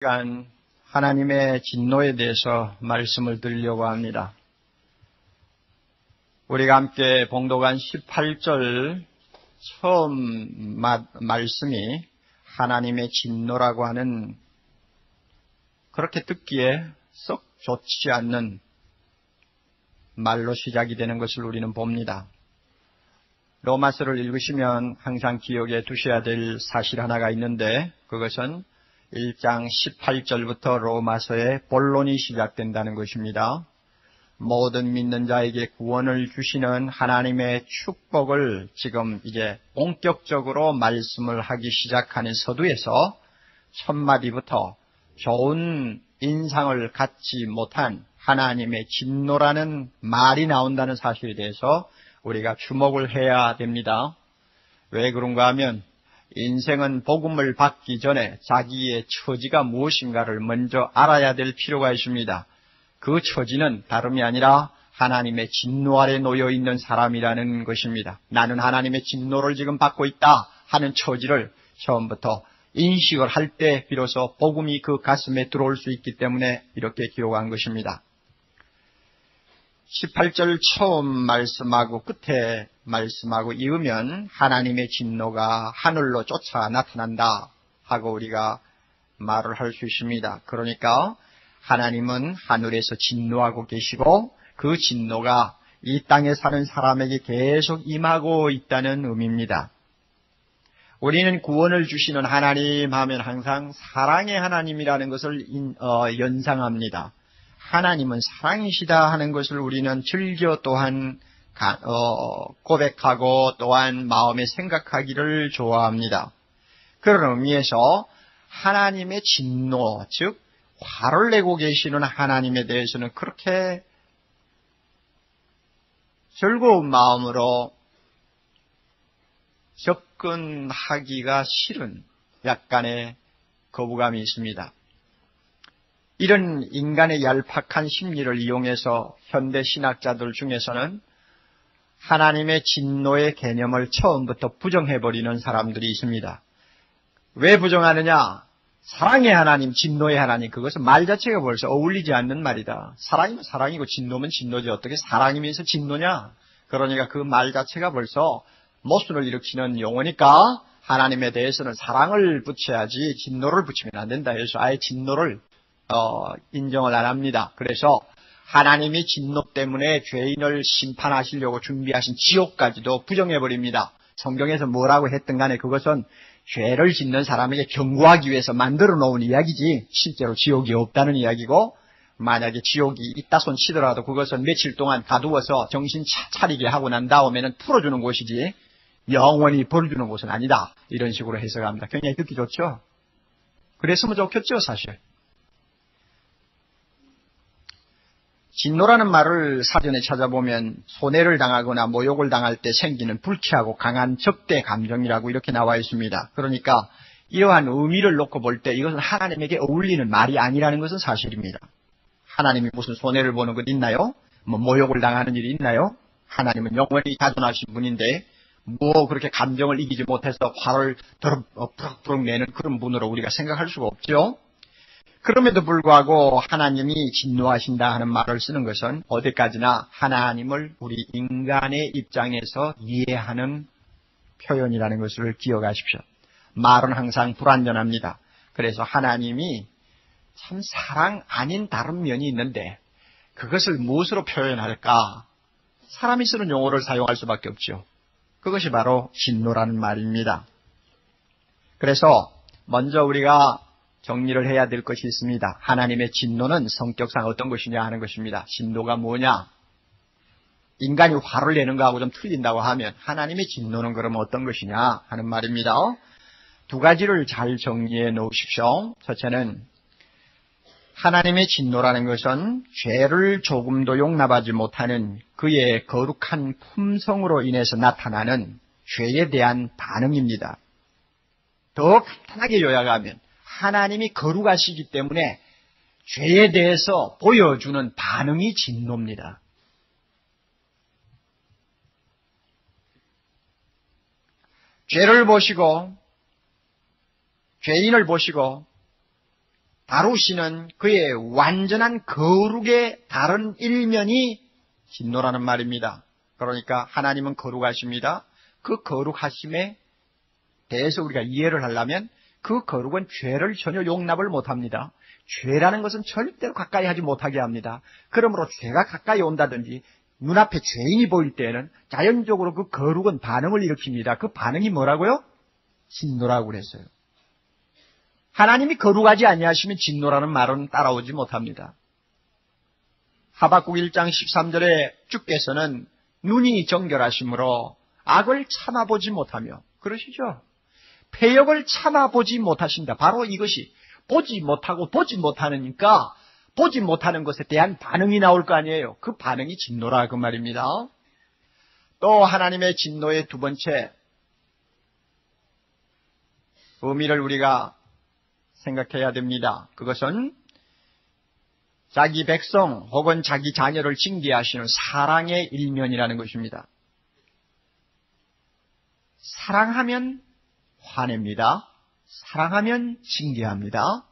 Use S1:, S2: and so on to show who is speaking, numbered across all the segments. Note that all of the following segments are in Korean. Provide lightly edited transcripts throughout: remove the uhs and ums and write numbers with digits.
S1: 시간 하나님의 진노에 대해서 말씀을 드리려고 합니다. 우리가 함께 봉독한 18절 처음 말씀이 하나님의 진노라고 하는 그렇게 듣기에 썩 좋지 않는 말로 시작이 되는 것을 우리는 봅니다. 로마서를 읽으시면 항상 기억에 두셔야 될 사실 하나가 있는데 그것은 1장 18절부터 로마서의 본론이 시작된다는 것입니다. 모든 믿는 자에게 구원을 주시는 하나님의 축복을 지금 이제 본격적으로 말씀을 하기 시작하는 서두에서 첫 마디부터 좋은 인상을 갖지 못한 하나님의 진노라는 말이 나온다는 사실에 대해서 우리가 주목을 해야 됩니다. 왜 그런가 하면 인생은 복음을 받기 전에 자기의 처지가 무엇인가를 먼저 알아야 될 필요가 있습니다. 그 처지는 다름이 아니라 하나님의 진노 아래 놓여 있는 사람이라는 것입니다. 나는 하나님의 진노를 지금 받고 있다 하는 처지를 처음부터 인식을 할 때 비로소 복음이 그 가슴에 들어올 수 있기 때문에 이렇게 기록한 것입니다. 18절 처음 말씀하고 끝에 말씀하고 이으면 하나님의 진노가 하늘로 쫓아 나타난다 하고 우리가 말을 할 수 있습니다. 그러니까 하나님은 하늘에서 진노하고 계시고 그 진노가 이 땅에 사는 사람에게 계속 임하고 있다는 의미입니다. 우리는 구원을 주시는 하나님 하면 항상 사랑의 하나님이라는 것을 연상합니다. 하나님은 사랑이시다 하는 것을 우리는 즐겨 또한 고백하고 또한 마음에 생각하기를 좋아합니다. 그런 의미에서 하나님의 진노, 즉 화를 내고 계시는 하나님에 대해서는 그렇게 즐거운 마음으로 접근하기가 싫은 약간의 거부감이 있습니다. 이런 인간의 얄팍한 심리를 이용해서 현대 신학자들 중에서는 하나님의 진노의 개념을 처음부터 부정해버리는 사람들이 있습니다. 왜 부정하느냐? 사랑의 하나님, 진노의 하나님, 그것은 말 자체가 벌써 어울리지 않는 말이다. 사랑이면 사랑이고 진노면 진노지 어떻게 사랑이면서 진노냐? 그러니까 그 말 자체가 벌써 모순을 일으키는 용어니까 하나님에 대해서는 사랑을 붙여야지 진노를 붙이면 안 된다 해서 아예 진노를 인정을 안 합니다. 그래서 하나님이 진노 때문에 죄인을 심판하시려고 준비하신 지옥까지도 부정해버립니다. 성경에서 뭐라고 했든 간에 그것은 죄를 짓는 사람에게 경고하기 위해서 만들어 놓은 이야기지 실제로 지옥이 없다는 이야기고 만약에 지옥이 있다 손 치더라도 그것은 며칠 동안 가두어서 정신 차리게 하고 난 다음에는 풀어주는 곳이지 영원히 벌주는 곳은 아니다. 이런 식으로 해석합니다. 굉장히 듣기 좋죠? 그랬으면 좋겠죠 사실. 진노라는 말을 사전에 찾아보면 손해를 당하거나 모욕을 당할 때 생기는 불쾌하고 강한 적대 감정이라고 이렇게 나와 있습니다. 그러니까 이러한 의미를 놓고 볼 때 이것은 하나님에게 어울리는 말이 아니라는 것은 사실입니다. 하나님이 무슨 손해를 보는 것 있나요? 모욕을 당하는 일이 있나요? 하나님은 영원히 다존하신 분인데 뭐 그렇게 감정을 이기지 못해서 화를 부럭부럭 내는 그런 분으로 우리가 생각할 수가 없죠. 그럼에도 불구하고 하나님이 진노하신다 하는 말을 쓰는 것은 어디까지나 하나님을 우리 인간의 입장에서 이해하는 표현이라는 것을 기억하십시오. 말은 항상 불완전합니다. 그래서 하나님이 참 사랑 아닌 다른 면이 있는데 그것을 무엇으로 표현할까? 사람이 쓰는 용어를 사용할 수밖에 없죠. 그것이 바로 진노라는 말입니다. 그래서 먼저 우리가 정리를 해야 될 것이 있습니다. 하나님의 진노는 성격상 어떤 것이냐 하는 것입니다. 진노가 뭐냐? 인간이 화를 내는 거하고 좀 틀린다고 하면 하나님의 진노는 그러면 어떤 것이냐 하는 말입니다. 두 가지를 잘 정리해 놓으십시오. 첫째는 하나님의 진노라는 것은 죄를 조금도 용납하지 못하는 그의 거룩한 품성으로 인해서 나타나는 죄에 대한 반응입니다. 더 간단하게 요약하면 하나님이 거룩하시기 때문에 죄에 대해서 보여주는 반응이 진노입니다. 죄를 보시고 죄인을 보시고 다루시는 그의 완전한 거룩의 다른 일면이 진노라는 말입니다. 그러니까 하나님은 거룩하십니다. 그 거룩하심에 대해서 우리가 이해를 하려면 그 거룩은 죄를 전혀 용납을 못합니다. 죄라는 것은 절대로 가까이 하지 못하게 합니다. 그러므로 죄가 가까이 온다든지 눈앞에 죄인이 보일 때에는 자연적으로 그 거룩은 반응을 일으킵니다. 그 반응이 뭐라고요? 진노라고 그랬어요. 하나님이 거룩하지 아니하시면 진노라는 말은 따라오지 못합니다. 하박국 1장 13절에 주께서는 눈이 정결하심으로 악을 참아보지 못하며, 그러시죠? 패역을 참아보지 못하신다. 바로 이것이 보지 못하고 보지 못하니까 보지 못하는 것에 대한 반응이 나올 거 아니에요. 그 반응이 진노라 그 말입니다. 또 하나님의 진노의 두 번째 의미를 우리가 생각해야 됩니다. 그것은 자기 백성 혹은 자기 자녀를 징계하시는 사랑의 일면이라는 것입니다. 사랑하면 화냅니다. 사랑하면 징계합니다.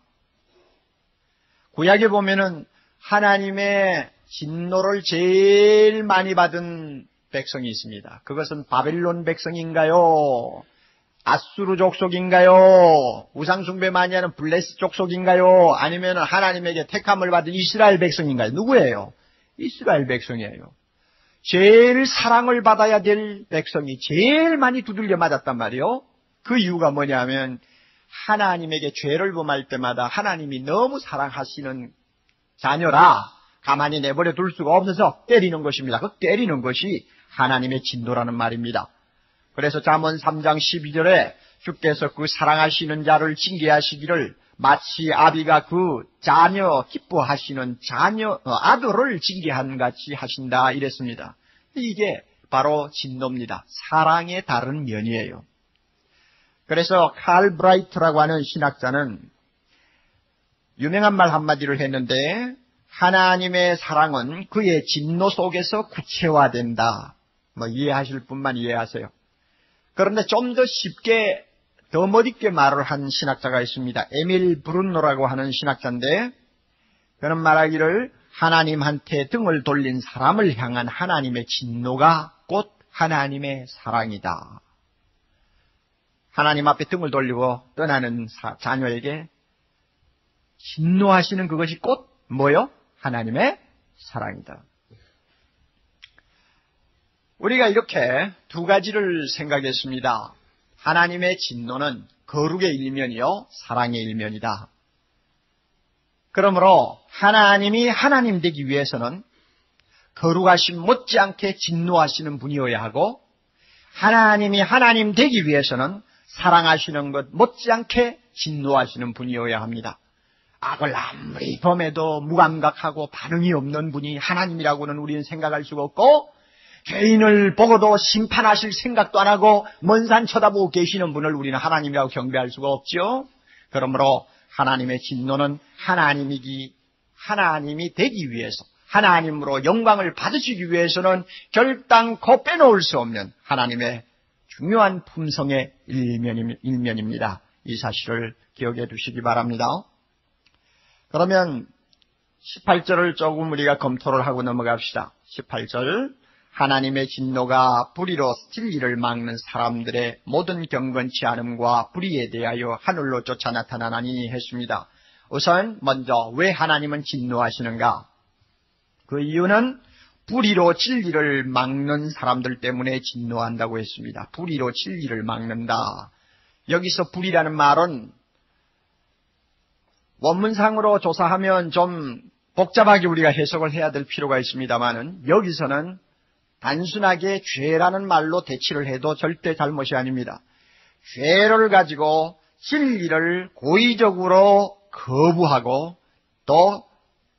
S1: 구약에 보면은 하나님의 진노를 제일 많이 받은 백성이 있습니다. 그것은 바벨론 백성인가요? 아수르 족속인가요? 우상숭배 많이 하는 블레스 족속인가요? 아니면 하나님에게 택함을 받은 이스라엘 백성인가요? 누구예요? 이스라엘 백성이에요. 제일 사랑을 받아야 될 백성이 제일 많이 두들겨 맞았단 말이에요. 그 이유가 뭐냐면 하나님에게 죄를 범할 때마다 하나님이 너무 사랑하시는 자녀라 가만히 내버려 둘 수가 없어서 때리는 것입니다. 그 때리는 것이 하나님의 진노라는 말입니다. 그래서 잠언 3장 12절에 주께서 그 사랑하시는 자를 징계하시기를 마치 아비가 그 자녀 기뻐하시는 아들을 징계한 같이 하신다 이랬습니다. 이게 바로 진노입니다. 사랑의 다른 면이에요. 그래서 칼 브라이트라고 하는 신학자는 유명한 말 한마디를 했는데 하나님의 사랑은 그의 진노 속에서 구체화된다. 이해하실 분만 이해하세요. 그런데 좀 더 쉽게 더 멋있게 말을 한 신학자가 있습니다. 에밀 브룬노라고 하는 신학자인데 그는 말하기를 하나님한테 등을 돌린 사람을 향한 하나님의 진노가 곧 하나님의 사랑이다. 하나님 앞에 등을 돌리고 떠나는 자녀에게 진노하시는 그것이 곧 뭐요? 하나님의 사랑이다. 우리가 이렇게 두 가지를 생각했습니다. 하나님의 진노는 거룩의 일면이요 사랑의 일면이다. 그러므로 하나님이 하나님 되기 위해서는 거룩하심 못지않게 진노하시는 분이어야 하고 하나님이 하나님 되기 위해서는 사랑하시는 것 못지않게 진노하시는 분이어야 합니다. 악을 아무리 범해도 무감각하고 반응이 없는 분이 하나님이라고는 우리는 생각할 수가 없고 죄인을 보고도 심판하실 생각도 안 하고 먼 산 쳐다보고 계시는 분을 우리는 하나님이라고 경배할 수가 없죠. 그러므로 하나님의 진노는 하나님이 되기 위해서 하나님으로 영광을 받으시기 위해서는 결단코 빼놓을 수 없는 하나님의 중요한 품성의 일면입니다. 이 사실을 기억해 두시기 바랍니다. 그러면 18절을 조금 우리가 검토를 하고 넘어갑시다. 18절 하나님의 진노가 불의로 진리를 막는 사람들의 모든 경건치 않음과 불의에 대하여 하늘로 쫓아 나타나니 했습니다. 우선 먼저 왜 하나님은 진노하시는가? 그 이유는 불의로 진리를 막는 사람들 때문에 진노한다고 했습니다. 불의로 진리를 막는다. 여기서 불의라는 말은 원문상으로 조사하면 좀 복잡하게 우리가 해석을 해야 될 필요가 있습니다만은 여기서는 단순하게 죄라는 말로 대치를 해도 절대 잘못이 아닙니다. 죄를 가지고 진리를 고의적으로 거부하고 또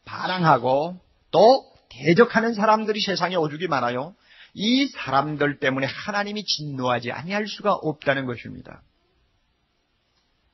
S1: 반항하고 또 대적하는 사람들이 세상에 오죽이 많아요. 이 사람들 때문에 하나님이 진노하지 아니할 수가 없다는 것입니다.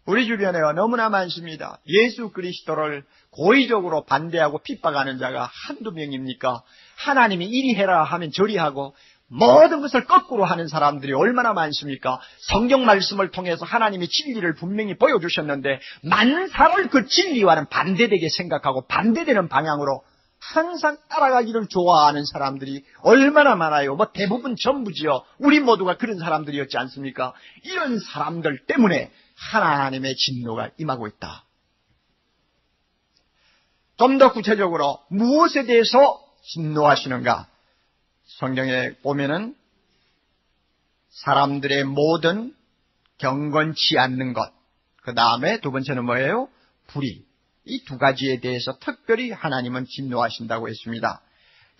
S1: 우리 주변에 너무나 많습니다. 예수 그리스도를 고의적으로 반대하고 핍박하는 자가 한두 명입니까? 하나님이 이리 해라 하면 저리 하고 모든 것을 거꾸로 하는 사람들이 얼마나 많습니까? 성경 말씀을 통해서 하나님이 진리를 분명히 보여주셨는데 만사를 그 진리와는 반대되게 생각하고 반대되는 방향으로 항상 따라가기를 좋아하는 사람들이 얼마나 많아요. 뭐 대부분 전부지요. 우리 모두가 그런 사람들이었지 않습니까? 이런 사람들 때문에 하나님의 진노가 임하고 있다. 좀 더 구체적으로 무엇에 대해서 진노하시는가? 성경에 보면은 사람들의 모든 경건치 않는 것, 그 다음에 두 번째는 뭐예요? 불의. 이 두 가지에 대해서 특별히 하나님은 진노하신다고 했습니다.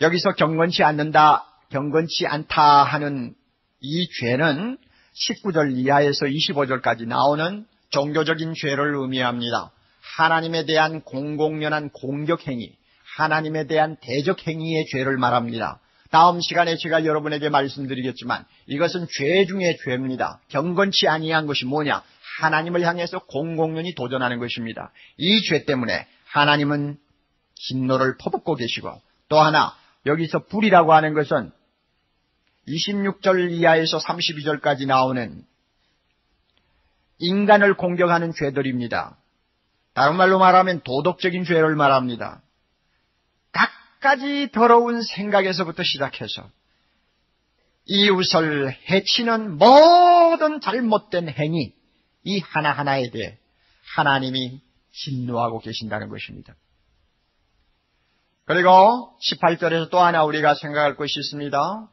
S1: 여기서 경건치 않는다, 경건치 않다 하는 이 죄는 19절 이하에서 25절까지 나오는 종교적인 죄를 의미합니다. 하나님에 대한 공공연한 공격행위, 하나님에 대한 대적행위의 죄를 말합니다. 다음 시간에 제가 여러분에게 말씀드리겠지만 이것은 죄 중에 죄입니다. 경건치 아니한 것이 뭐냐? 하나님을 향해서 공공연히 도전하는 것입니다. 이 죄 때문에 하나님은 진노를 퍼붓고 계시고, 또 하나 여기서 불이라고 하는 것은 26절 이하에서 32절까지 나오는 인간을 공격하는 죄들입니다. 다른 말로 말하면 도덕적인 죄를 말합니다. 갖가지 더러운 생각에서부터 시작해서 이웃을 해치는 모든 잘못된 행위, 이 하나하나에 대해 하나님이 진노하고 계신다는 것입니다. 그리고 18절에서 또 하나 우리가 생각할 것이 있습니다.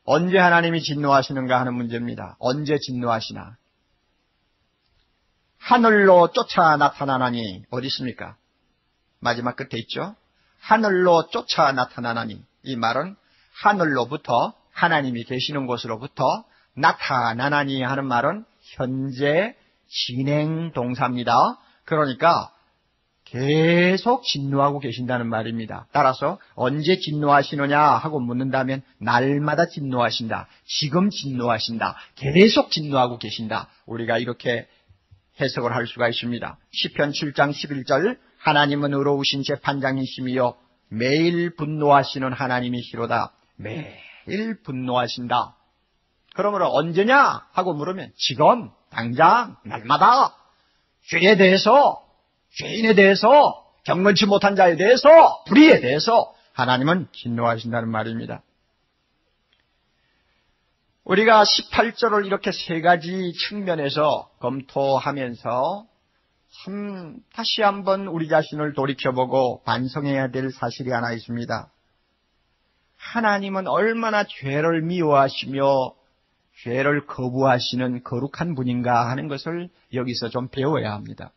S1: 언제 하나님이 진노하시는가 하는 문제입니다. 언제 진노하시나? 하늘로 쫓아 나타나나니 어디 있습니까? 마지막 끝에 있죠. 하늘로 쫓아 나타나나니, 이 말은 하늘로부터, 하나님이 계시는 곳으로부터 나타나나니 하는 말은 현재 진행 동사입니다. 그러니까 계속 진노하고 계신다는 말입니다. 따라서 언제 진노하시느냐 하고 묻는다면 날마다 진노하신다, 지금 진노하신다, 계속 진노하고 계신다, 우리가 이렇게 해석을 할 수가 있습니다. 시편 7장 11절, 하나님은 의로우신 재판장이시며 매일 분노하시는 하나님이시로다. 매일 분노하신다. 그러므로 언제냐 하고 물으면 지금, 당장, 날마다 죄에 대해서, 죄인에 대해서, 경건치 못한 자에 대해서, 불의에 대해서 하나님은 진노하신다는 말입니다. 우리가 18절을 이렇게 세 가지 측면에서 검토하면서 참 다시 한번 우리 자신을 돌이켜보고 반성해야 될 사실이 하나 있습니다. 하나님은 얼마나 죄를 미워하시며 죄를 거부하시는 거룩한 분인가 하는 것을 여기서 좀 배워야 합니다.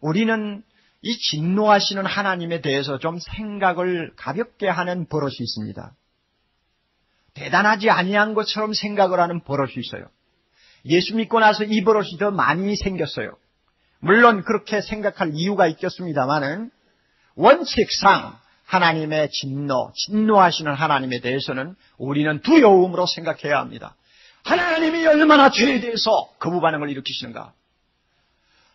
S1: 우리는 이 진노하시는 하나님에 대해서 좀 생각을 가볍게 하는 버릇이 있습니다. 대단하지 아니한 것처럼 생각을 하는 버릇이 있어요. 예수 믿고 나서 이 버릇이 더 많이 생겼어요. 물론 그렇게 생각할 이유가 있겠습니다만은 원칙상 하나님의 진노하시는 하나님에 대해서는 우리는 두려움으로 생각해야 합니다. 하나님이 얼마나 죄에 대해서 거부 반응을 일으키시는가.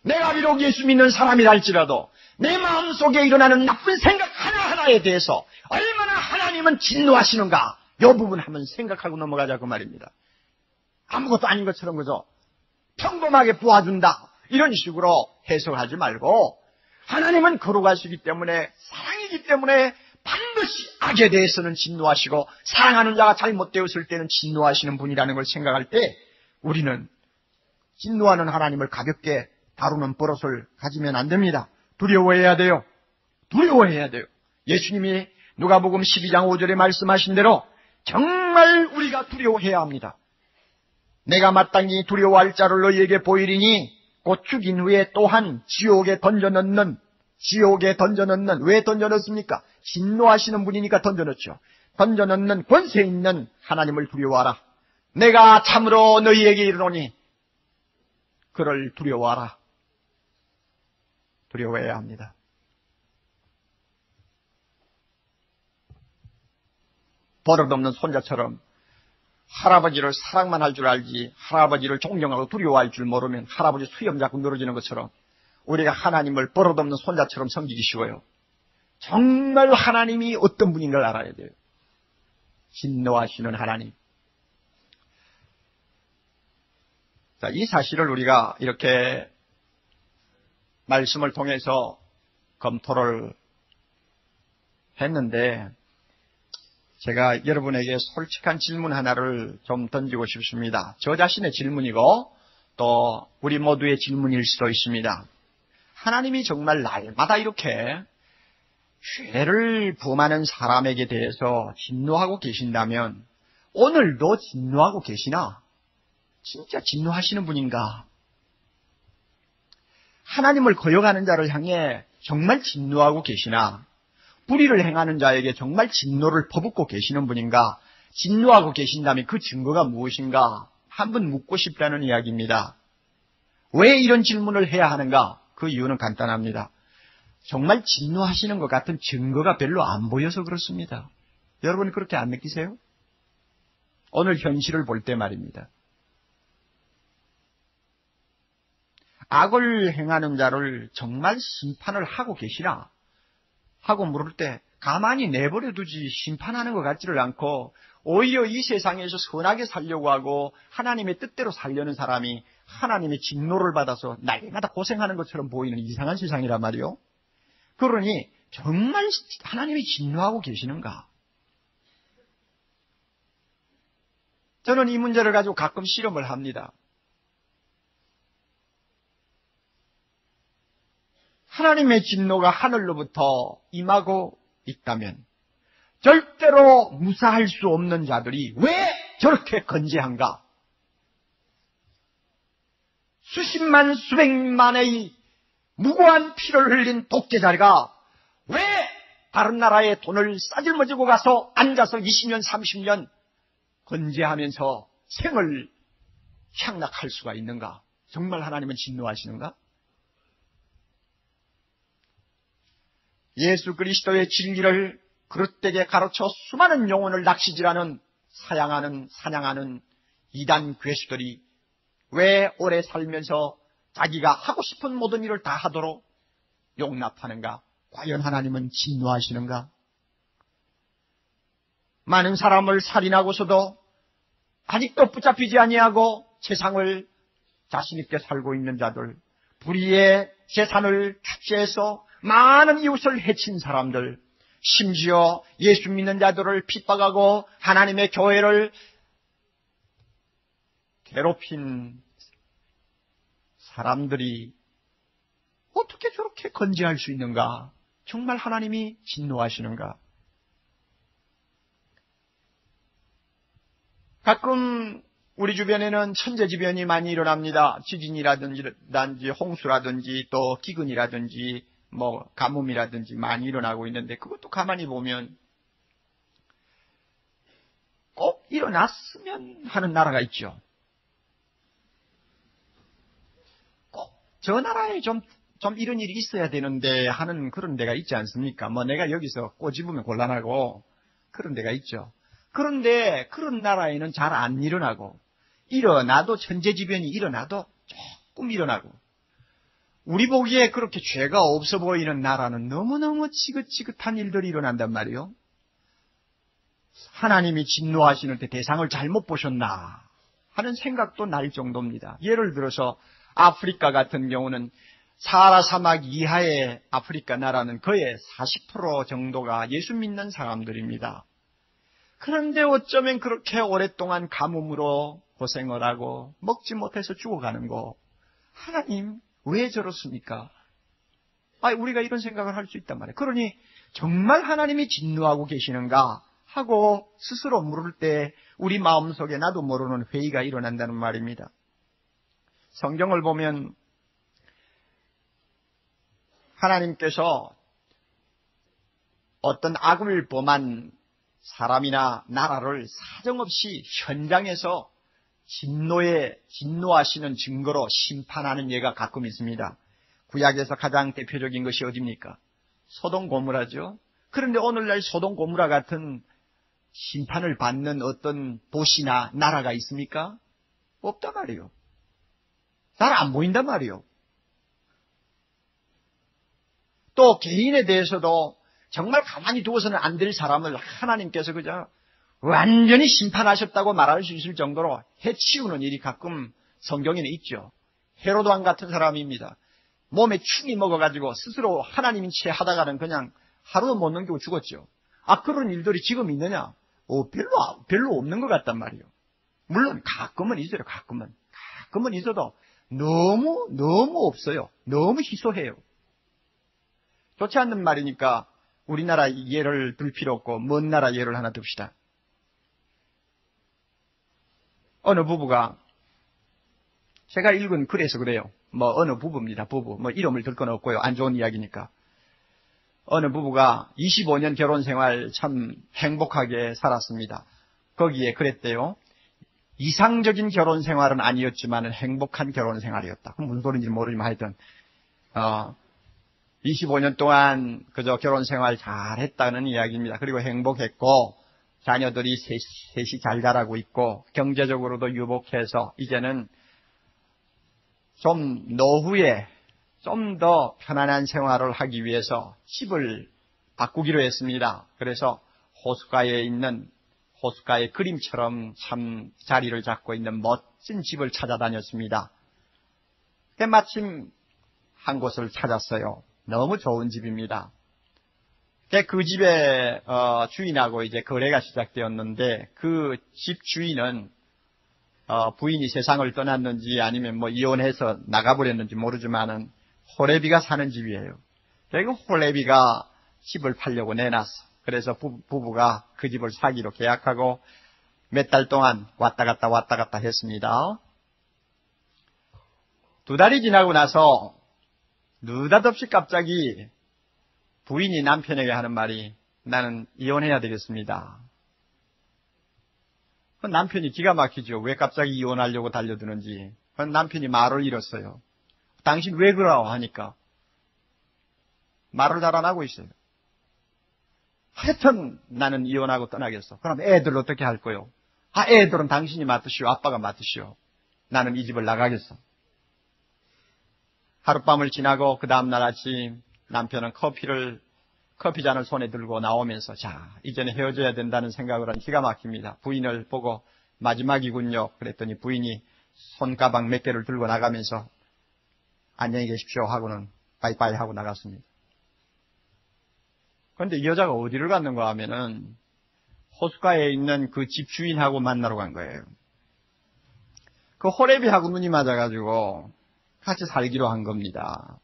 S1: 내가 비록 예수 믿는 사람이라 할지라도 내 마음속에 일어나는 나쁜 생각 하나하나에 대해서 얼마나 하나님은 진노하시는가, 이 부분 한번 생각하고 넘어가자고 말입니다. 아무것도 아닌 것처럼 그저 평범하게 보아준다 이런 식으로 해석하지 말고, 하나님은 거룩하시기 때문에, 사랑이기 때문에 반드시 악에 대해서는 진노하시고 사랑하는 자가 잘못되었을 때는 진노하시는 분이라는 걸 생각할 때 우리는 진노하는 하나님을 가볍게 다루는 버릇을 가지면 안 됩니다. 두려워해야 돼요. 두려워해야 돼요. 예수님이 누가복음 12장 5절에 말씀하신 대로 정말 우리가 두려워해야 합니다. 내가 마땅히 두려워할 자를 너희에게 보이리니 곧 죽인 후에 또한 지옥에 던져넣는, 왜 던져넣습니까? 진노하시는 분이니까 던져넣죠. 던져넣는 권세 있는 하나님을 두려워하라. 내가 참으로 너희에게 이르노니 그를 두려워하라. 두려워해야 합니다. 버릇없는 손자처럼 할아버지를 사랑만 할 줄 알지 할아버지를 존경하고 두려워할 줄 모르면 할아버지 수염 잡고 늘어지는 것처럼 우리가 하나님을 버릇없는 손자처럼 섬기기 쉬워요. 정말 하나님이 어떤 분인 걸 알아야 돼요. 진노하시는 하나님. 자, 이 사실을 우리가 이렇게 말씀을 통해서 검토를 했는데, 제가 여러분에게 솔직한 질문 하나를 좀 던지고 싶습니다. 저 자신의 질문이고 또 우리 모두의 질문일 수도 있습니다. 하나님이 정말 날마다 이렇게 죄를 범하는 사람에게 대해서 진노하고 계신다면 오늘도 진노하고 계시나? 진짜 진노하시는 분인가? 하나님을 거역하는 자를 향해 정말 진노하고 계시나? 불의를 행하는 자에게 정말 진노를 퍼붓고 계시는 분인가? 진노하고 계신다면 그 증거가 무엇인가? 한번 묻고 싶다는 이야기입니다. 왜 이런 질문을 해야 하는가? 그 이유는 간단합니다. 정말 진노하시는 것 같은 증거가 별로 안 보여서 그렇습니다. 여러분 그렇게 안 느끼세요? 오늘 현실을 볼 때 말입니다. 악을 행하는 자를 정말 심판을 하고 계시나? 하고 물을 때 가만히 내버려 두지 심판하는 것 같지를 않고 오히려 이 세상에서 선하게 살려고 하고 하나님의 뜻대로 살려는 사람이 하나님의 진노를 받아서 날마다 고생하는 것처럼 보이는 이상한 세상이란 말이요. 그러니 정말 하나님이 진노하고 계시는가? 저는 이 문제를 가지고 가끔 실험을 합니다. 하나님의 진노가 하늘로부터 임하고 있다면 절대로 무사할 수 없는 자들이 왜 저렇게 건재한가? 수십만 수백만의 무고한 피를 흘린 독재자가 왜 다른 나라에 돈을 싸질머지고 가서 앉아서 20년 30년 건재하면서 생을 향락할 수가 있는가? 정말 하나님은 진노하시는가? 예수 그리스도의 진리를 그릇되게 가르쳐 수많은 영혼을 낚시질하는 사냥하는 이단 괴수들이 왜 오래 살면서 자기가 하고 싶은 모든 일을 다 하도록 용납하는가? 과연 하나님은 진노하시는가? 많은 사람을 살인하고서도 아직도 붙잡히지 아니하고 세상을 자신 있게 살고 있는 자들, 불의의 재산을 축제해서 많은 이웃을 해친 사람들, 심지어 예수 믿는 자들을 핍박하고 하나님의 교회를 괴롭힌 사람들이 어떻게 저렇게 건재할 수 있는가? 정말 하나님이 진노하시는가? 가끔 우리 주변에는 천재지변이 많이 일어납니다. 지진이라든지 홍수라든지 또 기근이라든지 가뭄이라든지 많이 일어나고 있는데 그것도 가만히 보면 꼭 일어났으면 하는 나라가 있죠. 꼭 저 나라에 좀 이런 일이 있어야 되는데 하는 그런 데가 있지 않습니까? 내가 여기서 꼬집으면 곤란하고 그런 데가 있죠. 그런데 그런 나라에는 잘 안 일어나고 일어나도 천재지변이 일어나도 조금 일어나고 우리 보기에 그렇게 죄가 없어 보이는 나라는 너무너무 지긋지긋한 일들이 일어난단 말이에요. 하나님이 진노하시는 때 대상을 잘못 보셨나 하는 생각도 날 정도입니다. 예를 들어서 아프리카 같은 경우는 사하라 사막 이하의 아프리카 나라는 거의 40% 정도가 예수 믿는 사람들입니다. 그런데 어쩌면 그렇게 오랫동안 가뭄으로 고생을 하고 먹지 못해서 죽어가는 거 하나님 왜 저렇습니까? 우리가 이런 생각을 할 수 있단 말이에요. 그러니 정말 하나님이 진노하고 계시는가 하고 스스로 물을 때 우리 마음속에 나도 모르는 회의가 일어난다는 말입니다. 성경을 보면 하나님께서 어떤 악을 범한 사람이나 나라를 사정없이 현장에서 진노하시는 증거로 심판하는 예가 가끔 있습니다. 구약에서 가장 대표적인 것이 어디입니까? 소돔 고모라죠. 그런데 오늘날 소돔 고모라 같은 심판을 받는 어떤 도시나 나라가 있습니까? 없단 말이에요. 잘 안 보인단 말이에요. 또 개인에 대해서도 정말 가만히 두어서는 안 될 사람을 하나님께서 그저 완전히 심판하셨다고 말할 수 있을 정도로 해치우는 일이 가끔 성경에는 있죠. 헤로드 왕 같은 사람입니다. 몸에 충이 먹어가지고 스스로 하나님인 채 하다가는 그냥 하루도 못 넘기고 죽었죠. 그런 일들이 지금 있느냐? 별로 없는 것 같단 말이에요. 물론 가끔은 있어요. 가끔은 있어도 너무 없어요. 너무 희소해요. 좋지 않는 말이니까 우리나라 예를 들 필요 없고 먼 나라 예를 하나 듭시다. 어느 부부가, 제가 읽은 글에서 그래요. 어느 부부입니다. 부부. 이름을 들 건 없고요. 안 좋은 이야기니까. 어느 부부가 25년 결혼 생활 참 행복하게 살았습니다. 거기에 그랬대요. 이상적인 결혼 생활은 아니었지만 행복한 결혼 생활이었다. 그럼 무슨 소리인지 모르지만 하여튼 25년 동안 그저 결혼 생활 잘했다는 이야기입니다. 그리고 행복했고 자녀들이 셋이 잘 자라고 있고 경제적으로도 유복해서 이제는 좀 노후에 좀 더 편안한 생활을 하기 위해서 집을 바꾸기로 했습니다. 그래서 호숫가의 그림처럼 참 자리를 잡고 있는 멋진 집을 찾아다녔습니다. 마침 한 곳을 찾았어요. 너무 좋은 집입니다. 그 집의 주인하고 이제 거래가 시작되었는데 그 집 주인은 부인이 세상을 떠났는지 아니면 이혼해서 나가버렸는지 모르지만은 호레비가 사는 집이에요. 그 호레비가 집을 팔려고 내놨어. 그래서 부부가 그 집을 사기로 계약하고 몇 달 동안 왔다 갔다 했습니다. 2달이 지나고 나서 느닷없이 갑자기 부인이 남편에게 하는 말이 나는 이혼해야 되겠습니다. 남편이 기가 막히죠. 왜 갑자기 이혼하려고 달려드는지. 남편이 말을 잃었어요. 당신 왜 그러오 하니까 말을 잘 안 하고 있어요. 하여튼 나는 이혼하고 떠나겠어. 그럼 애들 어떻게 할 거요? 애들은 당신이 맡으시오. 아빠가 맡으시오. 나는 이 집을 나가겠어. 하룻밤을 지나고 그 다음날 아침 남편은 커피잔을 손에 들고 나오면서 자, 이제는 헤어져야 된다는 생각을 한 기가 막힙니다. 부인을 보고 마지막이군요. 그랬더니 부인이 손가방 몇 개를 들고 나가면서 안녕히 계십시오 하고는 빠이빠이 하고 나갔습니다. 그런데 이 여자가 어디를 갔는가 하면은 호숫가에 있는 그 집 주인하고 만나러 간 거예요. 그 호레비하고 눈이 맞아가지고 같이 살기로 한 겁니다.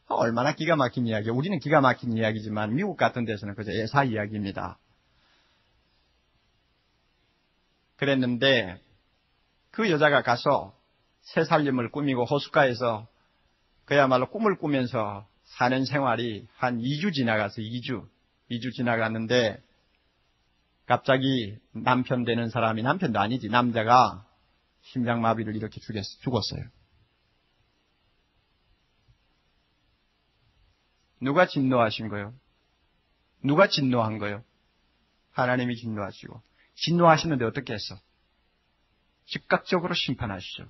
S1: 얼마나 기가 막힌 이야기예요. 우리는 기가 막힌 이야기지만 미국 같은 데서는 그저 예사 이야기입니다. 그랬는데 그 여자가 가서 새 살림을 꾸미고 호숫가에서 그야말로 꿈을 꾸면서 사는 생활이 한 2주 지나가서 2주 지나갔는데 갑자기 남편 되는 사람이, 남편도 아니지, 남자가 심장마비를 이렇게 죽었어요. 누가 진노하신 거요? 누가 진노한 거요? 하나님이 진노하시고. 진노하시는데 어떻게 했어? 즉각적으로 심판하시죠.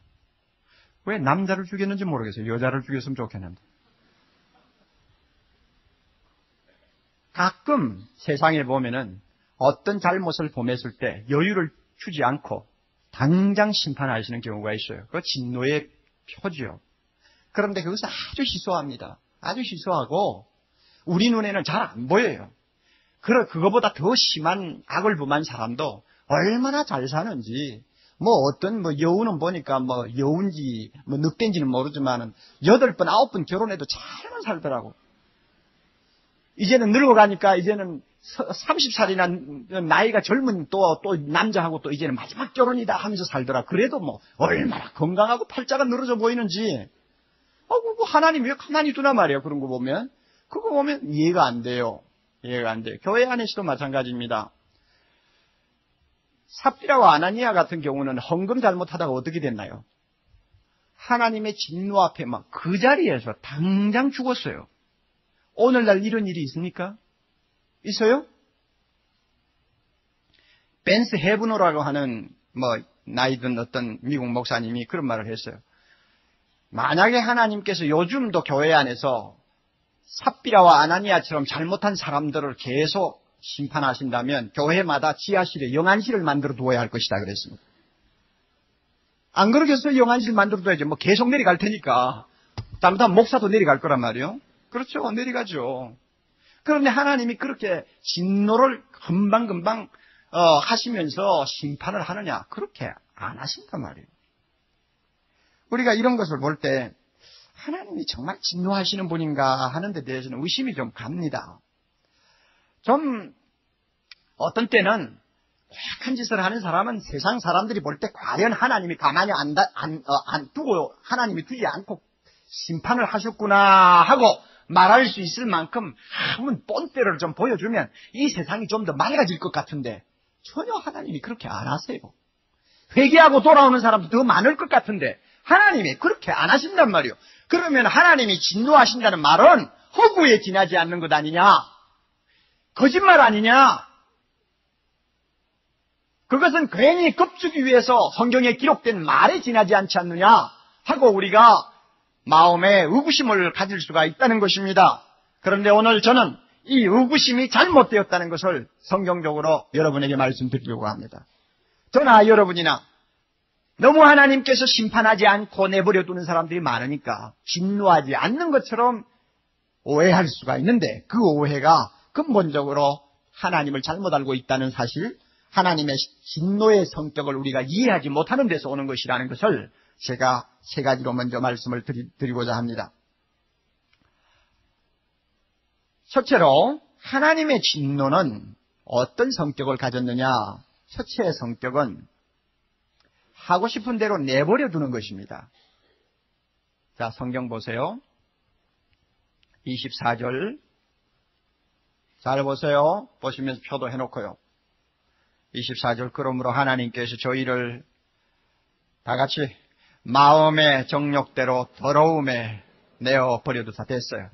S1: 왜 남자를 죽였는지 모르겠어요. 여자를 죽였으면 좋겠는데. 가끔 세상에 보면은 어떤 잘못을 범했을 때 여유를 주지 않고 당장 심판하시는 경우가 있어요. 그거 진노의 표지요. 그런데 그것은 아주 희소합니다. 아주 희소하고 우리 눈에는 잘 안 보여요. 그거보다 더 심한 악을 범한 사람도 얼마나 잘 사는지, 어떤 여우는 보니까 여우인지 늑대인지는 모르지만은 8번, 9번 결혼해도 잘만 살더라고. 이제는 늙어가니까 이제는 30살이나 나이가 젊은 또 남자하고 또 이제는 마지막 결혼이다 하면서 살더라. 그래도 얼마나 건강하고 팔자가 늘어져 보이는지. 하나님 왜 가만히 두나 말이에요. 그런 거 보면. 그거 보면 이해가 안 돼요. 이해가 안 돼요. 교회 안에서도 마찬가지입니다. 삽비라와 아나니아 같은 경우는 헌금 잘못하다가 어떻게 됐나요? 하나님의 진노 앞에 그 자리에서 당장 죽었어요. 오늘날 이런 일이 있습니까? 있어요? 벤스 헤브너라고 하는 나이 든 어떤 미국 목사님이 그런 말을 했어요. 만약에 하나님께서 요즘도 교회 안에서 삽비라와 아나니아처럼 잘못한 사람들을 계속 심판하신다면 교회마다 지하실에 영안실을 만들어 두어야 할 것이다 그랬습니다. 안 그러겠어요? 영안실 만들어 둬야지. 뭐 계속 내려갈 테니까. 잘못하면 목사도 내려갈 거란 말이에요. 그렇죠. 내려가죠. 그런데 하나님이 그렇게 진노를 금방금방 하시면서 심판을 하느냐? 그렇게 안 하신단 말이에요. 우리가 이런 것을 볼 때 하나님이 정말 진노하시는 분인가 하는 데 대해서는 의심이 좀 갑니다. 좀 어떤 때는 고약한 짓을 하는 사람은 세상 사람들이 볼 때 과연 하나님이 가만히 안 두고 하나님이 두지 않고 심판을 하셨구나 하고 말할 수 있을 만큼 한번 본때를 좀 보여주면 이 세상이 좀 더 맑아질 것 같은데 전혀 하나님이 그렇게 안 하세요. 회개하고 돌아오는 사람도 더 많을 것 같은데 하나님이 그렇게 안 하신단 말이에요. 그러면 하나님이 진노하신다는 말은 허구에 지나지 않는 것 아니냐? 거짓말 아니냐? 그것은 괜히 겁주기 위해서 성경에 기록된 말에 지나지 않지 않느냐? 하고 우리가 마음에 의구심을 가질 수가 있다는 것입니다. 그런데 오늘 저는 이 의구심이 잘못되었다는 것을 성경적으로 여러분에게 말씀드리려고 합니다. 저나 여러분이나 너무 하나님께서 심판하지 않고 내버려 두는 사람들이 많으니까 진노하지 않는 것처럼 오해할 수가 있는데 그 오해가 근본적으로 하나님을 잘못 알고 있다는 사실, 하나님의 진노의 성격을 우리가 이해하지 못하는 데서 오는 것이라는 것을 제가 세 가지로 먼저 말씀을 드리고자 합니다. 첫째로 하나님의 진노는 어떤 성격을 가졌느냐? 첫째 성격은 하고 싶은 대로 내버려 두는 것입니다. 자, 성경 보세요. 24절 잘 보세요. 보시면서 표도 해놓고요. 24절 그러므로 하나님께서 저희를 다 같이 마음의 정욕대로 더러움에 내어 버려두사 됐어요.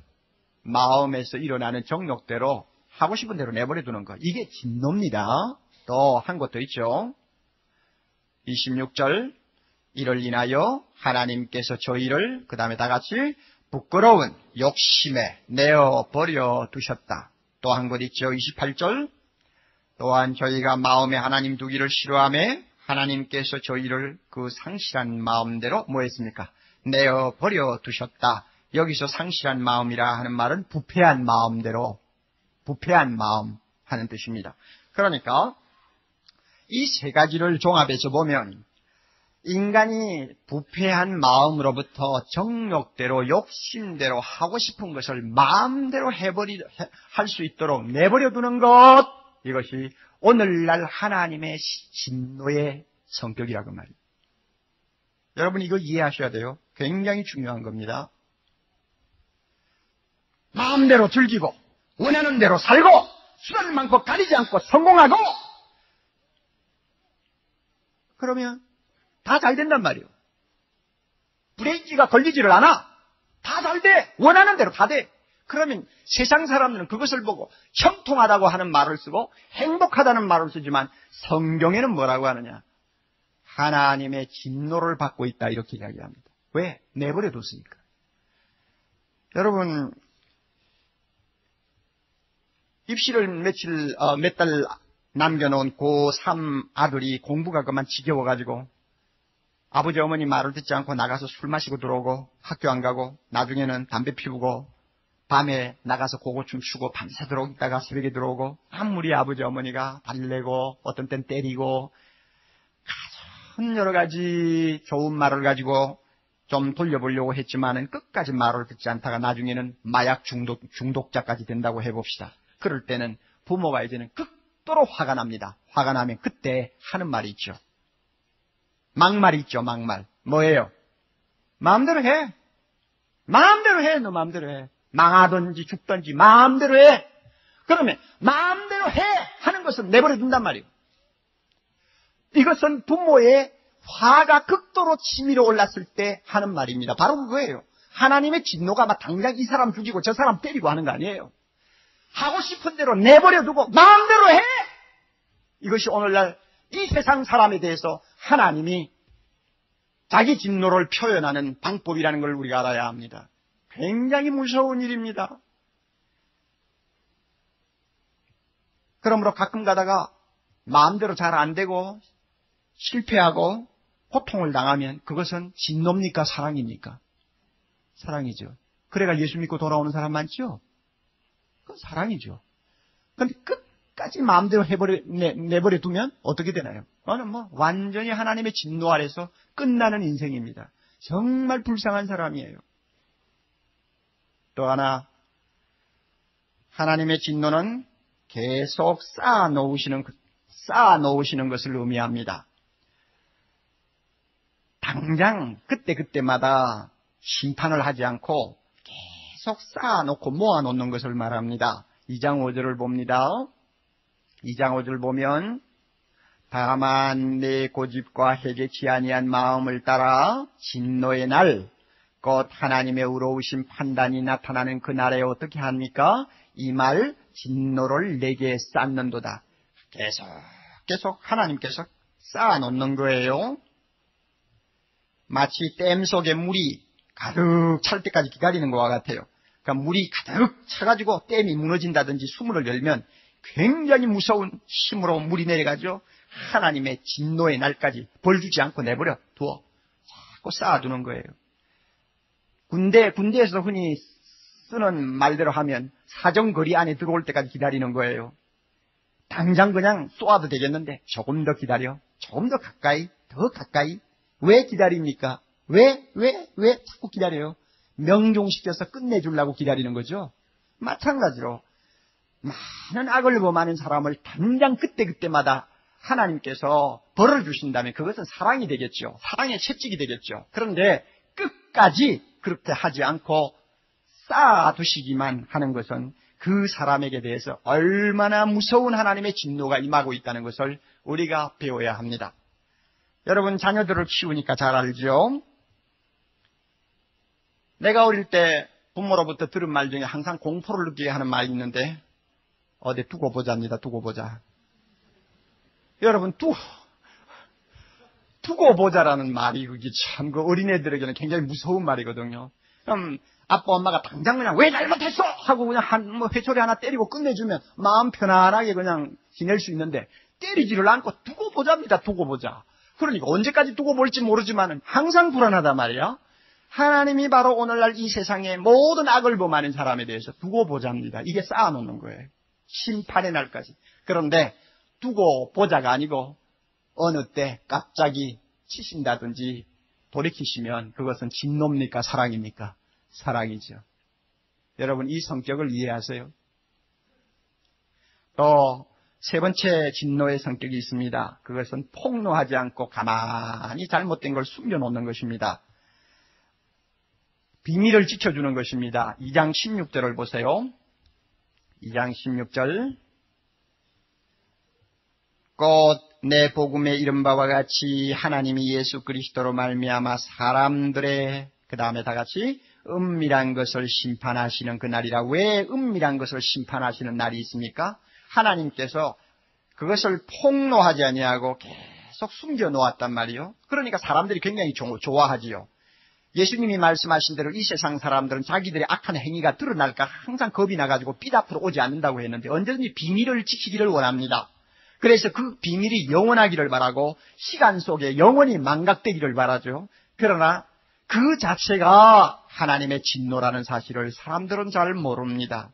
S1: 마음에서 일어나는 정욕대로 하고 싶은 대로 내버려 두는 것. 이게 진노입니다. 또 한 것도 있죠. 26절 이를 인하여 하나님께서 저희를 그 다음에 다 같이 부끄러운 욕심에 내어 버려 두셨다. 또 한 것 있죠. 28절 또한 저희가 마음에 하나님 두기를 싫어하며 하나님께서 저희를 그 상실한 마음대로 뭐 했습니까? 내어 버려 두셨다. 여기서 상실한 마음이라 하는 말은 부패한 마음대로, 부패한 마음 하는 뜻입니다. 그러니까 이 세 가지를 종합해서 보면 인간이 부패한 마음으로부터 정욕대로, 욕심대로 하고 싶은 것을 마음대로 할 수 있도록 내버려 두는 것, 이것이 오늘날 하나님의 진노의 성격이라고 말이에요. 여러분 이거 이해하셔야 돼요. 굉장히 중요한 겁니다. 마음대로 즐기고 원하는 대로 살고 수단을 많고 가리지 않고 성공하고 그러면 다 잘 된단 말이에요. 브레이크가 걸리지를 않아. 다 잘 돼. 원하는 대로 다 돼. 그러면 세상 사람들은 그것을 보고 형통하다고 하는 말을 쓰고 행복하다는 말을 쓰지만 성경에는 뭐라고 하느냐? 하나님의 진노를 받고 있다 이렇게 이야기합니다. 왜? 내버려 뒀으니까. 여러분 입시를 몇 달 남겨놓은 고3 아들이 공부가 그만 지겨워가지고 아버지 어머니 말을 듣지 않고 나가서 술 마시고 들어오고 학교 안 가고 나중에는 담배 피우고 밤에 나가서 고고춤 추고 밤새 들어오다가 새벽에 들어오고 아무리 아버지 어머니가 달래고 어떤 땐 때리고 가진 여러 가지 좋은 말을 가지고 좀 돌려보려고 했지만은 끝까지 말을 듣지 않다가 나중에는 마약 중독자까지 된다고 해봅시다. 그럴 때는 부모가 이제는 극도로 화가 납니다. 화가 나면 그때 하는 말이 있죠. 막말이 있죠. 막말. 뭐예요? 마음대로 해. 마음대로 해. 너 마음대로 해. 망하든지 죽든지 마음대로 해. 그러면 마음대로 해 하는 것을 내버려 둔단 말이에요. 이것은 부모의 화가 극도로 치밀어 올랐을 때 하는 말입니다. 바로 그거예요. 하나님의 진노가 막 당장 이 사람 죽이고 저 사람 때리고 하는 거 아니에요. 하고 싶은 대로 내버려 두고 마음대로 해. 이것이 오늘날 이 세상 사람에 대해서 하나님이 자기 진노를 표현하는 방법이라는 걸 우리가 알아야 합니다. 굉장히 무서운 일입니다. 그러므로 가끔 가다가 마음대로 잘 안 되고 실패하고 고통을 당하면 그것은 진노입니까? 사랑입니까? 사랑이죠. 그래가 예수 믿고 돌아오는 사람 많죠? 그건 사랑이죠. 그런데 끝까지 마음대로 내버려 두면 어떻게 되나요? 그거는 완전히 하나님의 진노 아래서 끝나는 인생입니다. 정말 불쌍한 사람이에요. 또 하나, 하나님의 진노는 계속 쌓아놓으시는 것을 의미합니다. 당장 그때마다 심판을 하지 않고 계속 쌓아놓고 모아놓는 것을 말합니다. 2장 5절을 봅니다. 2장 5절 보면 다만 내 고집과 해개치 아니한 마음을 따라 진노의 날 곧 하나님의 의로우신 판단이 나타나는 그 날에 어떻게 합니까? 이 말 진노를 내게 쌓는도다. 계속 하나님께서 쌓아놓는 거예요. 마치 댐 속에 물이 가득 찰 때까지 기다리는 것과 같아요. 그러니까 물이 가득 차가지고 댐이 무너진다든지 수문을 열면 굉장히 무서운 힘으로 물이 내려가죠. 하나님의 진노의 날까지 벌 주지 않고 내버려 두어 자꾸 쌓아두는 거예요. 군대에서 흔히 쓰는 말대로 하면 사정거리 안에 들어올 때까지 기다리는 거예요. 당장 그냥 쏘아도 되겠는데 조금 더 기다려. 조금 더 가까이. 왜 기다립니까? 왜 자꾸 기다려요? 명종시켜서 끝내주려고 기다리는 거죠. 마찬가지로 많은 악을 범하는 사람을 당장 그때마다 하나님께서 벌을 주신다면 그것은 사랑이 되겠죠. 사랑의 채찍이 되겠죠. 그런데 끝까지 그렇게 하지 않고 쌓아두시기만 하는 것은 그 사람에게 대해서 얼마나 무서운 하나님의 진노가 임하고 있다는 것을 우리가 배워야 합니다. 여러분 자녀들을 키우니까 잘 알죠? 내가 어릴 때 부모로부터 들은 말 중에 항상 공포를 느끼게 하는 말이 있는데 어디 두고 보자입니다. 두고 보자. 여러분 두고 보자라는 말이 그게 참 그 어린애들에게는 굉장히 무서운 말이거든요. 그럼 아빠 엄마가 당장 그냥 왜 잘못했어 하고 그냥 회초리 하나 때리고 끝내주면 마음 편안하게 그냥 지낼 수 있는데 때리지를 않고 두고 보자입니다. 두고 보자. 그러니까 언제까지 두고 볼지 모르지만 항상 불안하단 말이야. 하나님이 바로 오늘날 이 세상의 모든 악을 범하는 사람에 대해서 두고 보자입니다. 이게 쌓아놓는 거예요. 심판의 날까지. 그런데 두고 보자가 아니고 어느 때 갑자기 치신다든지 돌이키시면 그것은 진노입니까? 사랑입니까? 사랑이죠. 여러분 이 성격을 이해하세요? 또 세 번째 진노의 성격이 있습니다. 그것은 폭로하지 않고 가만히 잘못된 걸 숨겨놓는 것입니다. 비밀을 지켜주는 것입니다. 2장 16절을 보세요. 2장 16절 곧 내 복음에 이른 바와 같이 하나님이 예수 그리스도로 말미암아 사람들의 그 다음에 다 같이 은밀한 것을 심판하시는 그날이라. 왜 은밀한 것을 심판하시는 날이 있습니까? 하나님께서 그것을 폭로하지 아니하고 계속 숨겨놓았단 말이요. 그러니까 사람들이 굉장히 좋아하지요. 예수님이 말씀하신 대로 이 세상 사람들은 자기들의 악한 행위가 드러날까 항상 겁이 나가지고 빛 앞으로 오지 않는다고 했는데 언제든지 비밀을 지키기를 원합니다. 그래서 그 비밀이 영원하기를 바라고 시간 속에 영원히 망각되기를 바라죠. 그러나 그 자체가 하나님의 진노라는 사실을 사람들은 잘 모릅니다.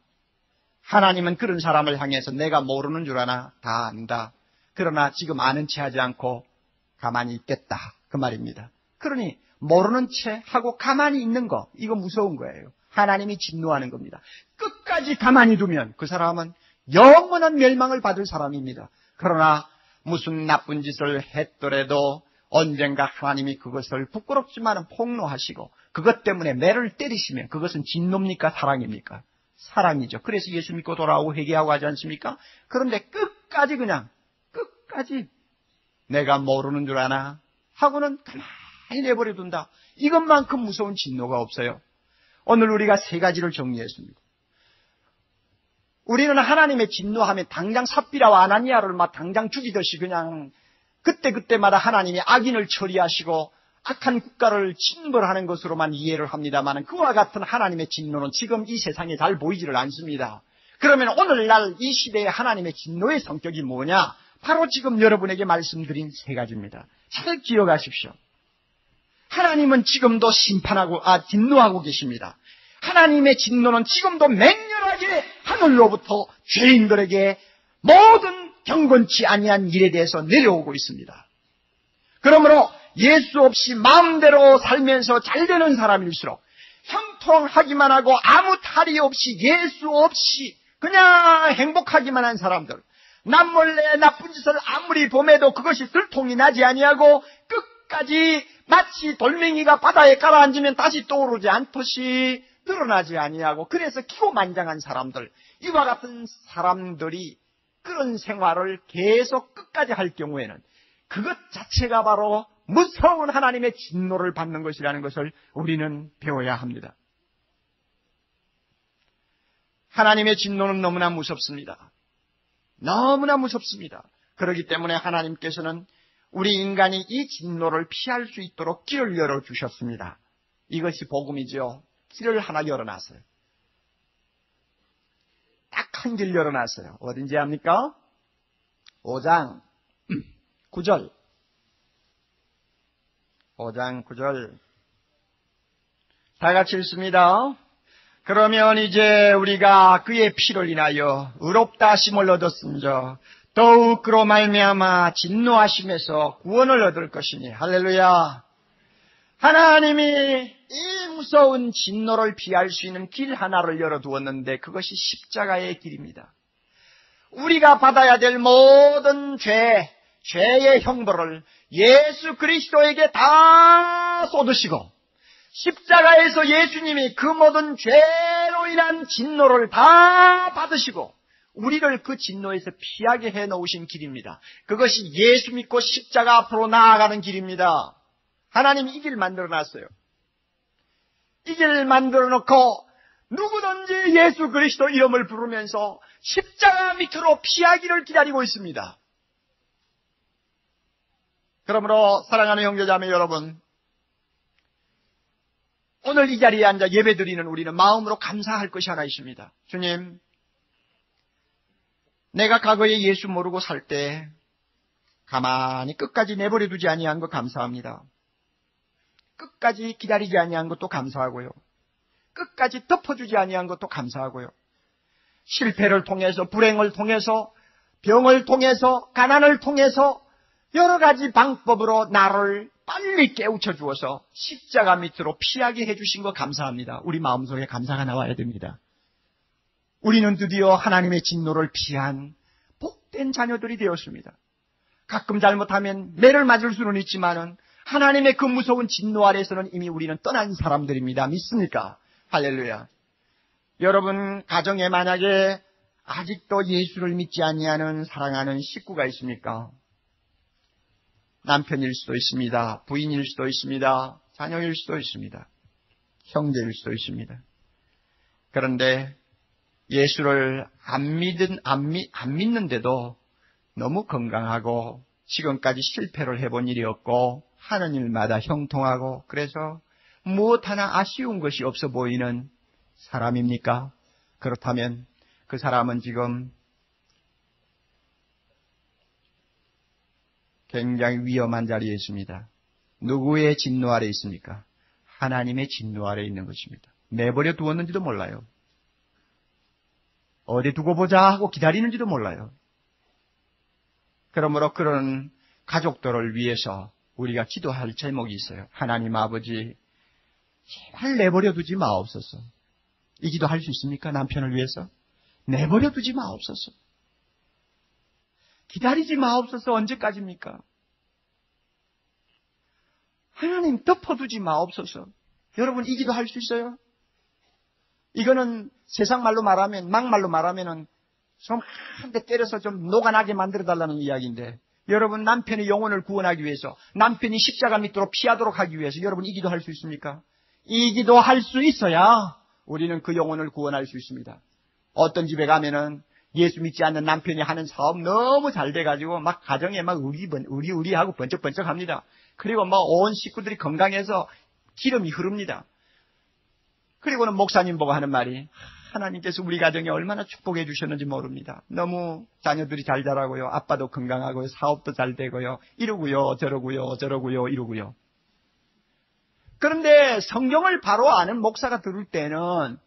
S1: 하나님은 그런 사람을 향해서 내가 모르는 줄 아나 다 안다. 그러나 지금 아는 체 하지 않고 가만히 있겠다. 그 말입니다. 그러니 모르는 채 하고 가만히 있는 거, 이거 무서운 거예요. 하나님이 진노하는 겁니다. 끝까지 가만히 두면 그 사람은 영원한 멸망을 받을 사람입니다. 그러나 무슨 나쁜 짓을 했더라도 언젠가 하나님이 그것을 부끄럽지만 폭로하시고 그것 때문에 매를 때리시면 그것은 진노입니까? 사랑입니까? 사랑이죠. 그래서 예수 믿고 돌아오고 회개하고 하지 않습니까? 그런데 끝까지 내가 모르는 줄 아나 하고는 가만히 내버려 둔다. 이것만큼 무서운 진노가 없어요. 오늘 우리가 세 가지를 정리했습니다. 우리는 하나님의 진노하면 당장 삽비라와 아나니아를 막 당장 죽이듯이 그냥 그때마다 하나님이 악인을 처리하시고 악한 국가를 징벌하는 것으로만 이해를 합니다만 그와 같은 하나님의 진노는 지금 이 세상에 잘 보이지를 않습니다. 그러면 오늘날 이 시대의 하나님의 진노의 성격이 뭐냐? 바로 지금 여러분에게 말씀드린 세 가지입니다. 잘 기억하십시오. 하나님은 지금도 진노하고 계십니다. 하나님의 진노는 지금도 맹렬하게 하늘로부터 죄인들에게 모든 경건치 아니한 일에 대해서 내려오고 있습니다. 그러므로 예수 없이 마음대로 살면서 잘되는 사람일수록 형통하기만 하고 아무 탈이 없이 예수 없이 그냥 행복하기만 한 사람들, 남몰래 나쁜 짓을 아무리 범해도 그것이 들통이 나지 아니하고 끝까지 마치 돌멩이가 바다에 가라앉으면 다시 떠오르지 않듯이 늘어나지 아니하고 그래서 기고만장한 사람들, 이와 같은 사람들이 그런 생활을 계속 끝까지 할 경우에는 그것 자체가 바로 무서운 하나님의 진노를 받는 것이라는 것을 우리는 배워야 합니다. 하나님의 진노는 너무나 무섭습니다. 너무나 무섭습니다. 그렇기 때문에 하나님께서는 우리 인간이 이 진노를 피할 수 있도록 길을 열어주셨습니다. 이것이 복음이죠. 길을 하나 열어놨어요. 딱 한 길 열어놨어요. 어딘지 압니까? 5장 9절. 5장 9절. 다 같이 읽습니다. 그러면 이제 우리가 그의 피를 인하여 의롭다 하심을 얻었음저 더욱 그로 말미암아 진노하심에서 구원을 얻을 것이니. 할렐루야. 하나님이 이 무서운 진노를 피할 수 있는 길 하나를 열어두었는데 그것이 십자가의 길입니다. 우리가 받아야 될 모든 죄의 형벌을 예수 그리스도에게 다 쏟으시고 십자가에서 예수님이 그 모든 죄로 인한 진노를 다 받으시고 우리를 그 진노에서 피하게 해놓으신 길입니다. 그것이 예수 믿고 십자가 앞으로 나아가는 길입니다. 하나님이 이 길 만들어놨어요. 이 길 만들어놓고 누구든지 예수 그리스도 이름을 부르면서 십자가 밑으로 피하기를 기다리고 있습니다. 그러므로 사랑하는 형제자매 여러분, 오늘 이 자리에 앉아 예배드리는 우리는 마음으로 감사할 것이 하나 있습니다. 주님, 내가 과거에 예수 모르고 살 때 가만히 끝까지 내버려 두지 아니한 것 감사합니다. 끝까지 기다리지 아니한 것도 감사하고요. 끝까지 덮어주지 아니한 것도 감사하고요. 실패를 통해서, 불행을 통해서, 병을 통해서, 가난을 통해서 여러 가지 방법으로 나를 빨리 깨우쳐 주어서 십자가 밑으로 피하게 해주신 거 감사합니다. 우리 마음속에 감사가 나와야 됩니다. 우리는 드디어 하나님의 진노를 피한 복된 자녀들이 되었습니다. 가끔 잘못하면 매를 맞을 수는 있지만은 하나님의 그 무서운 진노 아래서는 이미 우리는 떠난 사람들입니다. 믿습니까? 할렐루야. 여러분 가정에 만약에 아직도 예수를 믿지 아니하는 사랑하는 식구가 있습니까? 남편일 수도 있습니다. 부인일 수도 있습니다. 자녀일 수도 있습니다. 형제일 수도 있습니다. 그런데 예수를 안 믿는데도 너무 건강하고 지금까지 실패를 해본 일이 없고 하는 일마다 형통하고 그래서 무엇 하나 아쉬운 것이 없어 보이는 사람입니까? 그렇다면 그 사람은 지금 굉장히 위험한 자리에 있습니다. 누구의 진노 아래 있습니까? 하나님의 진노 아래 있는 것입니다. 내버려 두었는지도 몰라요. 어디 두고 보자 하고 기다리는지도 몰라요. 그러므로 그런 가족들을 위해서 우리가 기도할 제목이 있어요. 하나님 아버지, 제발 내버려 두지 마옵소서. 이 기도 할 수 있습니까? 남편을 위해서? 내버려 두지 마옵소서. 기다리지 마옵소서. 언제까지입니까? 하나님 덮어두지 마옵소서. 여러분 이 기도 할 수 있어요? 이거는 세상 말로 말하면, 막말로 말하면은 좀 한 대 때려서 좀 녹아나게 만들어달라는 이야기인데, 여러분 남편의 영혼을 구원하기 위해서, 남편이 십자가 밑으로 피하도록 하기 위해서 여러분 이 기도 할 수 있습니까? 이 기도 할 수 있어야 우리는 그 영혼을 구원할 수 있습니다. 어떤 집에 가면은 예수 믿지 않는 남편이 하는 사업 너무 잘 돼가지고 막 가정에 막 우리하고 번쩍번쩍 합니다. 그리고 막 온 식구들이 건강해서 기름이 흐릅니다. 그리고는 목사님 보고 하는 말이, 하나님께서 우리 가정에 얼마나 축복해 주셨는지 모릅니다. 너무 자녀들이 잘 자라고요. 아빠도 건강하고요. 사업도 잘 되고요. 이러고요. 저러고요. 이러고요. 그런데 성경을 바로 아는 목사가 들을 때는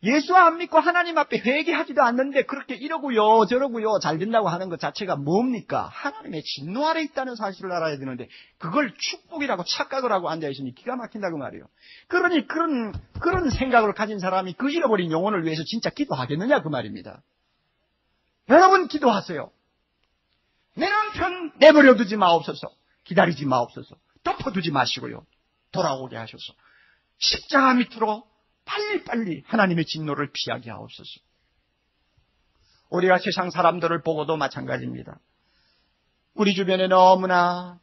S1: 예수 안 믿고 하나님 앞에 회개하지도 않는데 그렇게 이러고요. 저러고요. 잘 된다고 하는 것 자체가 뭡니까? 하나님의 진노 아래 있다는 사실을 알아야 되는데 그걸 축복이라고 착각을 하고 앉아있으니 기가 막힌다고 말이에요. 그러니 그런 생각을 가진 사람이 그 잃어버린 영혼을 위해서 진짜 기도하겠느냐 그 말입니다. 여러분 기도하세요. 내 남편 내버려 두지 마옵소서. 기다리지 마옵소서. 덮어두지 마시고요. 돌아오게 하셔서 십자가 밑으로 빨리빨리 하나님의 진노를 피하게 하옵소서. 우리가 세상 사람들을 보고도 마찬가지입니다. 우리 주변에 너무나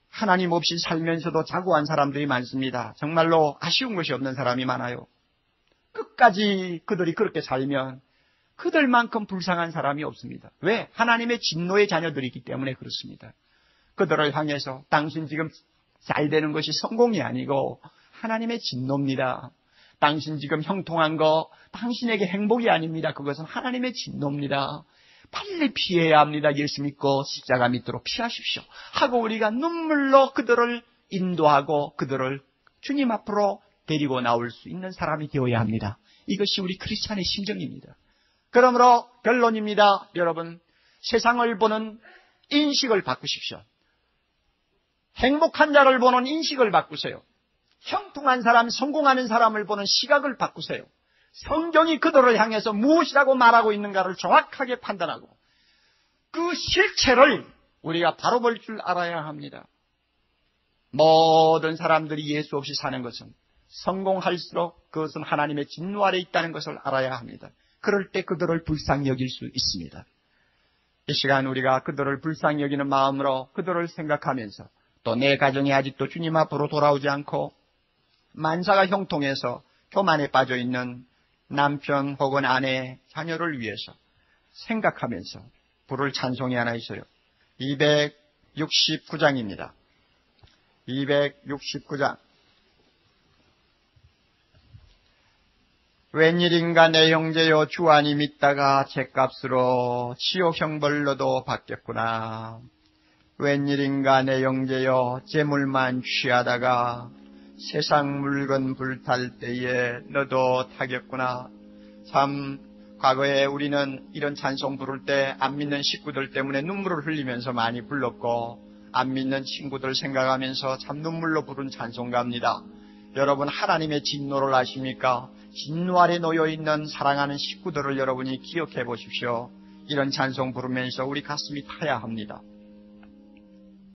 S1: 하나님 없이 살면서도 자고한 사람들이 많습니다. 정말로 아쉬운 것이 없는 사람이 많아요. 끝까지 그들이 그렇게 살면 그들만큼 불쌍한 사람이 없습니다. 왜? 하나님의 진노의 자녀들이기 때문에 그렇습니다. 그들을 향해서 당신 지금 잘 되는 것이 성공이 아니고 하나님의 진노입니다. 당신 지금 형통한 거 당신에게 행복이 아닙니다. 그것은 하나님의 진노입니다. 빨리 피해야 합니다. 예수 믿고 십자가 밑으로 피하십시오. 하고 우리가 눈물로 그들을 인도하고 그들을 주님 앞으로 데리고 나올 수 있는 사람이 되어야 합니다. 이것이 우리 크리스찬의 심정입니다. 그러므로 결론입니다. 여러분, 세상을 보는 인식을 바꾸십시오. 행복한 자를 보는 인식을 바꾸세요. 형통한 사람, 성공하는 사람을 보는 시각을 바꾸세요. 성경이 그들을 향해서 무엇이라고 말하고 있는가를 정확하게 판단하고 그 실체를 우리가 바로 볼 줄 알아야 합니다. 모든 사람들이 예수 없이 사는 것은 성공할수록 그것은 하나님의 진노 아래 있다는 것을 알아야 합니다. 그럴 때 그들을 불쌍히 여길 수 있습니다. 이 시간 우리가 그들을 불쌍히 여기는 마음으로 그들을 생각하면서 또 내 가정이 아직도 주님 앞으로 돌아오지 않고 만사가 형통해서 교만에 빠져있는 남편 혹은 아내, 자녀를 위해서 생각하면서 부를 찬송이 하나 있어요. 269장입니다. 269장. 웬일인가 내 형제여 주 안이 믿다가 죗값으로 지옥 형벌로도 받겠구나. 웬일인가 내 형제여 재물만 취하다가 세상 물건 불탈 때에 너도 타겠구나. 참 과거에 우리는 이런 찬송 부를 때 안 믿는 식구들 때문에 눈물을 흘리면서 많이 불렀고 안 믿는 친구들 생각하면서 참 눈물로 부른 찬송가입니다. 여러분 하나님의 진노를 아십니까? 진노 아래 놓여있는 사랑하는 식구들을 여러분이 기억해 보십시오. 이런 찬송 부르면서 우리 가슴이 타야 합니다.